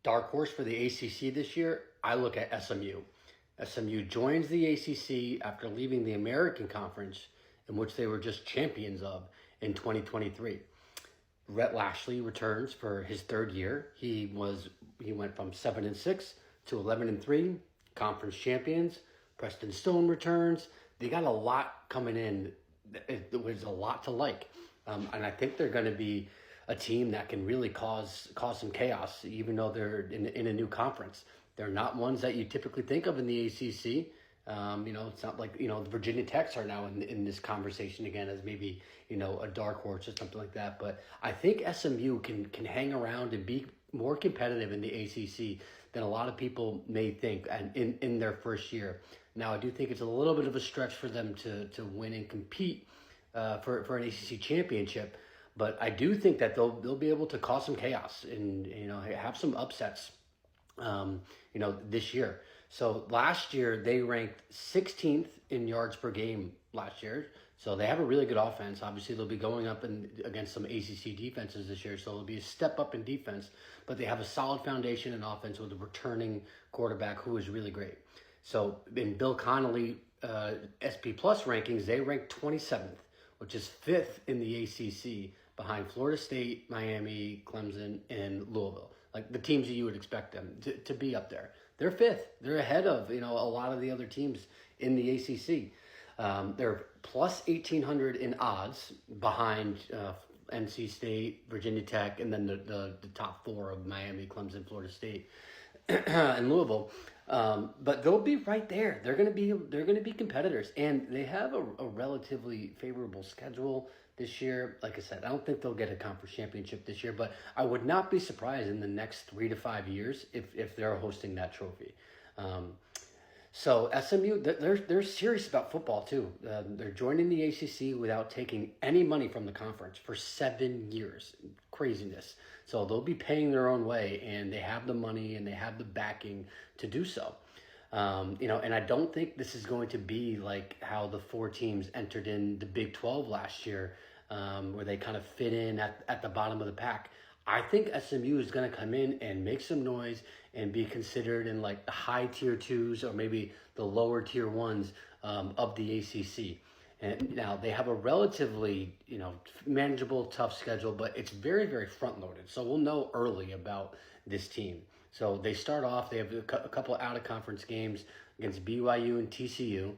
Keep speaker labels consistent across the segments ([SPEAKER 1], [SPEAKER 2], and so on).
[SPEAKER 1] dark horse for the ACC this year, I look at SMU. SMU joins the ACC after leaving the American Conference, in which they were just champions of in 2023. Rhett Lashley returns for his third year. He went from 7-6 to 11-3, conference champions. Preston Stone returns. They got a lot coming in. It was a lot to like, and I think they're going to be a team that can really cause some chaos, even though they're in a new conference. They're not ones that you typically think of in the ACC. It's not like, the Virginia Techs are now in this conversation again as maybe, a dark horse or something like that. But I think SMU can hang around and be more competitive in the ACC than a lot of people may think and in their first year. Now, I do think it's a little bit of a stretch for them to win and compete for an ACC championship. But I do think that they'll be able to cause some chaos and, have some upsets, this year. So last year, they ranked 16th in yards per game last year. So they have a really good offense. Obviously, they'll be going up against some ACC defenses this year. So it'll be a step up in defense. But they have a solid foundation in offense with a returning quarterback who is really great. So in Bill Connolly SP Plus rankings, they ranked 27th, which is 5th in the ACC behind Florida State, Miami, Clemson, and Louisville. Like the teams that you would expect them to be up there. They're 5th. They're ahead of, a lot of the other teams in the ACC. They're plus 1,800 in odds behind NC State, Virginia Tech, and then the top 4 of Miami, Clemson, Florida State, and Louisville. But they'll be right there. They're going to be competitors, and they have a relatively favorable schedule this year. Like I said, I don't think they'll get a conference championship this year, but I would not be surprised in the next 3 to 5 years if they're hosting that trophy. So SMU, they're serious about football too. They're joining the ACC without taking any money from the conference for 7 years. Craziness. So they'll be paying their own way, and they have the money and they have the backing to do so. And I don't think this is going to be like how the 4 teams entered in the Big 12 last year, where they kind of fit in at the bottom of the pack. I think SMU is going to come in and make some noise and be considered in like the high tier 2s or maybe the lower tier 1s of the ACC. And now they have a relatively, manageable, tough schedule, but it's very, very front loaded. So we'll know early about this team. So they start off, they have a couple of out of conference games against BYU and TCU.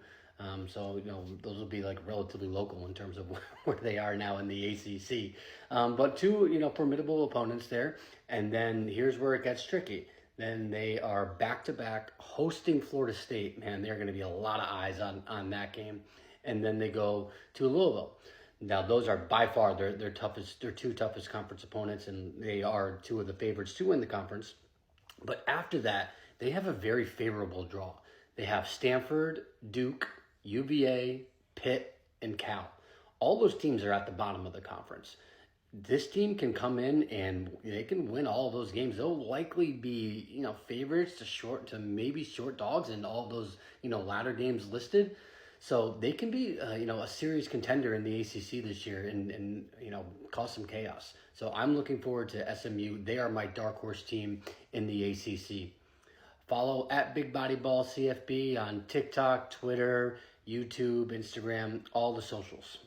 [SPEAKER 1] Those will be like relatively local in terms of where they are now in the ACC. But 2, formidable opponents there. And then here's where it gets tricky. Then they are back-to-back hosting Florida State. Man, there are going to be a lot of eyes on that game. And then they go to Louisville. Now, those are by far their 2 toughest conference opponents, and they are 2 of the favorites to win the conference. But after that, they have a very favorable draw. They have Stanford, Duke, UVA, Pitt, and Cal. All those teams are at the bottom of the conference. This team can come in and they can win all of those games. They'll likely be, favorites to maybe short dogs in all those, latter games listed. So they can be, a serious contender in the ACC this year and cause some chaos. So I'm looking forward to SMU. They are my dark horse team in the ACC. Follow at bigbodyball CFB on TikTok, Twitter, YouTube, Instagram, all the socials.